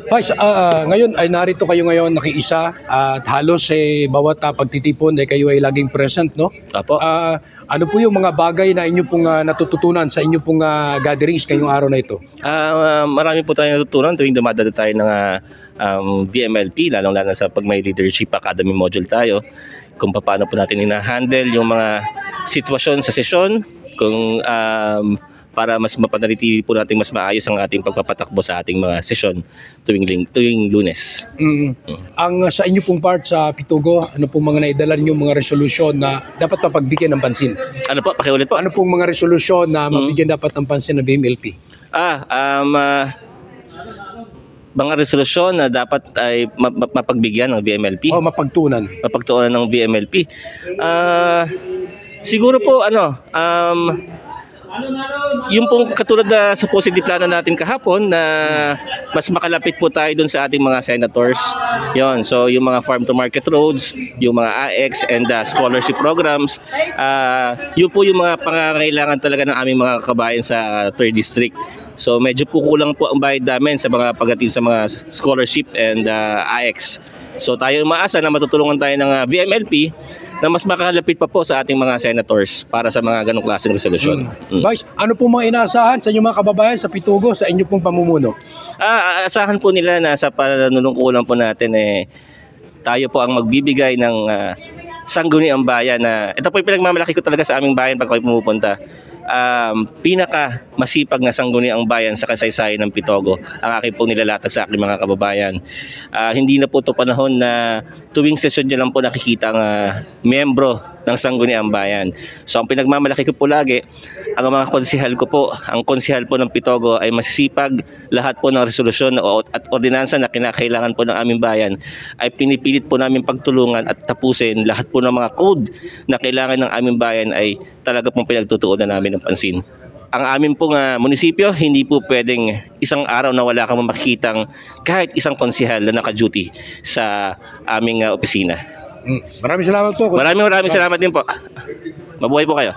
Vice, ngayon ay narito kayo ngayon nakiisa at halos bawat pagtitipon ay kayo ay laging present, no? Apo. Ano po yung mga bagay na inyo pong natututunan sa inyo pong gatherings ngayong araw na ito? Marami po tayong natutunan tuwing dumadalo tayo ng VMLP, lalong-lalo sa pag may Leadership Academy module tayo, kung paano po natin ina-handle yung mga sitwasyon sa sesyon, kung para mas mapanatili po natin mas maayos ang ating pagpapatakbo sa ating mga sesyon tuwing Lunes. Ang sa inyo pong part sa Pitugo, ano pong mga naidala niyo mga resolusyon na dapat mapagbigyan ng pansin? Ano po? Pakiulit po. Ano pong mga resolusyon na mabigyan dapat ng pansin ng VMLP? Mga resolusyon na dapat ay mapagbigyan ng VMLP. O mapagtuunan. Mapagtuunan ng VMLP. Siguro po yung pong katulad na supposedly plano natin kahapon na mas makalapit po tayo dun sa ating mga senators. Yon. So yung mga farm to market roads, yung mga AX and scholarship programs, yun po yung mga pangangailangan talaga ng aming mga kabayan sa 3rd District. So medyo po kulang po ang bayad namin sa mga pagdating sa mga scholarship and AX. So tayo umaasa na matutulungan tayo ng VMLP na mas makalapit pa po sa ating mga senators para sa mga ganong klaseng resolusyon. Vice, ano po mga inaasahan sa inyong mga kababayan sa Pitugo sa inyo pong pamumuno? Asahan po nila na sa panunungkulan po natin tayo po ang magbibigay ng sangguniang bayan na ito po yung pinagmamalaki ko talaga sa aming bayan pag kayo pumupunta. Pinaka masipag na sangguniang bayan sa kasaysayan ng Pitugo ang aking pong nilalatag sa aking mga kababayan. Hindi na po ito panahon na tuwing sesyon nyo lang po nakikita ang miyembro ng sangguniang bayan. So ang pinagmamalaki ko po lagi, ang mga konsihal ko po, ang konsihal po ng Pitugo ay masisipag, lahat po ng resolusyon at ordinansa na kinakailangan po ng aming bayan ay pinipilit po namin pagtulungan at tapusin. Lahat po ng mga code na kailangan ng aming bayan ay talaga pong pinagtutuunan namin ng pansin. Ang amin pong munisipyo, hindi po pwedeng isang araw na wala kang makikitang kahit isang konsihal na naka-duty sa aming opisina. Maraming salamat po. Maraming salamat din po. Mabuhay po kayo.